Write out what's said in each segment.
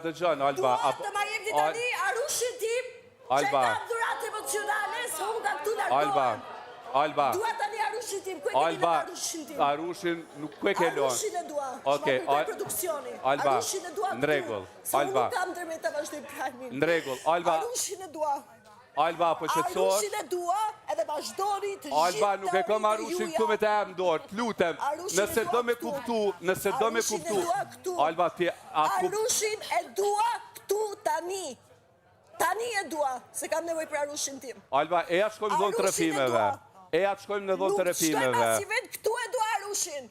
Dëgjon, Alba. Të ma jemi tani, Arushin tim, që e kam dhurat emocionale, se unë kam këtu largohen. Alba. Dua tani Arushin tim, ku e keni me Arushin tim? Arushin nuk ku e ke lonë. Arushin e dua, Okej, shma kujtoj produksioni. Alba, Arushin e dua në rregull. se unë Alba. nuk kam ndërmjet të vazhdoj pramin. Në rregull, Alba. Arushin e dua. Alba, po qetësohesh. Arushin e dua, edhe vazhdoni të gjithë Alba, nuk e kam Arushin këtu me të em dorë, të lutem. Nëse do me kuptu, Alba, ti Arushin e dua këtu tani. Tani e dua, se kam nevoj për Arushin tim. Alba, eja të shkojmë në dhonë të rëfimeve. Eja të shkojmë në dhonë të rëfimeve. Nuk shkojmë asi vetë, këtu e dua Arushin.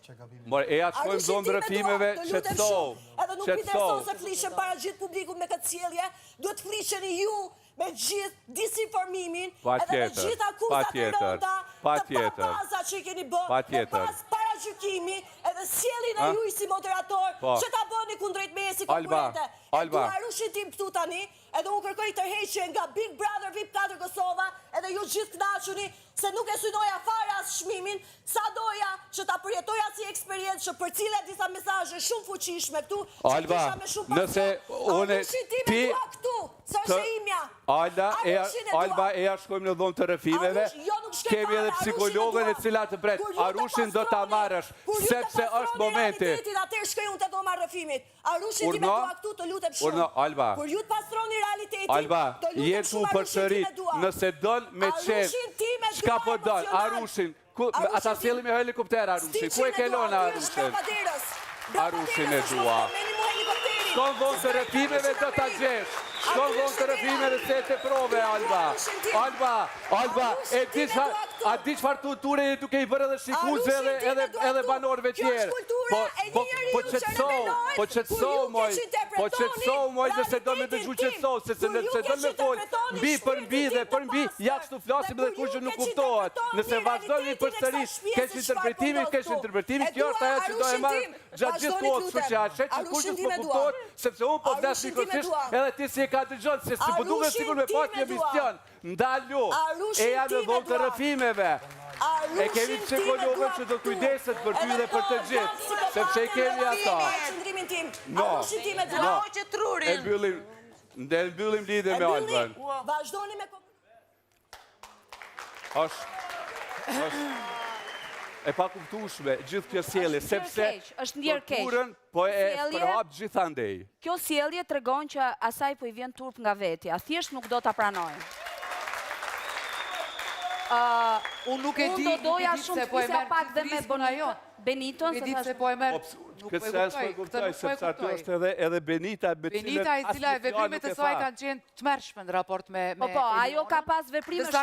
Eja të shkojmë në dhonë të rëfimeve, qetësohu. Edhe nuk intereson se flishen para gjithë publikut me këtë sjellje, duhet flishen ju me gjithë disinformimin, edhe me gjithë akuzat e rënda, të papaza që i keni bërë, me pas para gjykimi, edhe sjellin e ju si moderator, që ta bëni kundrejt mesi konkurrente. E du Arushin tim këtu tani, edhe unë kërkoj tërheqje nga Big Brother VIP 4 Kosova, edhe ju gjithë knaquni, se nuk e synoja fare as shmimin, sa doja që ta përjetoja si eksperiencë, që për cile disa mesazhe shumë fuqishme këtu, që kisha me shumë pasion. Arushin tim e dua këtu, së është e imja. Alba, eja shkojmë në dhonë të rëfimeve, kemi edhe psikologën e cila të bret, Arushin do të amarësh, sepse është momenti. Atër shkoj unë të do marë rëfimit. Arushin ti me dua këtu, të lutem shumë. Alba, Kur ju të pastroni realitetin, Alba, të lutem jetu shumë për Arushin ti shërit, me dua. nëse don me qenë, Arushin ti me dua shka po don, emocional. Arushin, ata sjellin me helikopter Arushin, ku e kelon Arushin? Arushin e dua. Shkon dhonë të rëfimeve do t'a gjesh. Shkon dhonë të rëfimeve se të prove, Alba. Alba, a di qëfar kulture e duke i bërë edhe shikuze edhe banorve tjerë. Po qëtësohu moj, nëse do me dëgju qëtësohu, se nëse do me folë, mbi për mbi dhe për mbi, ja kështu flasim dhe kur që nuk kuptohet. Nëse vazhdojnë për sërish, kesh interpretimi, kjo është ajo që do e marë gjatë gjithë kohët, që që ashe që kur që nuk kuptohet, sepse unë po vdes mikosisht, edhe ti si e ka të gjënë, se si po duke sigur me pas një mision, ndalu, eja në dhonë të rëfimeve. E kemi psikologën që do kujdeset për ty dhe për të gjithë, sepse i kemi ata. E mbyllim lidhe me Albën. Vazhdoni me e pa kuptueshme gjithë kjo sjellje, sepse kulturën po e përhap gjithandej. Kjo sjellje tregon që asaj po i vjen turp nga vetja, thjesht nuk do ta pranojnë. Unë nuk e di, Unë do doja shumë të pisja pak dhe me Beniton, se po e merë, këtë sens po e kuptoj, sepse aty është edhe Benita, Benita i cila e veprimet e saj kanë qenë të mërshme në raport me... Po, ajo ka pas veprime shumë.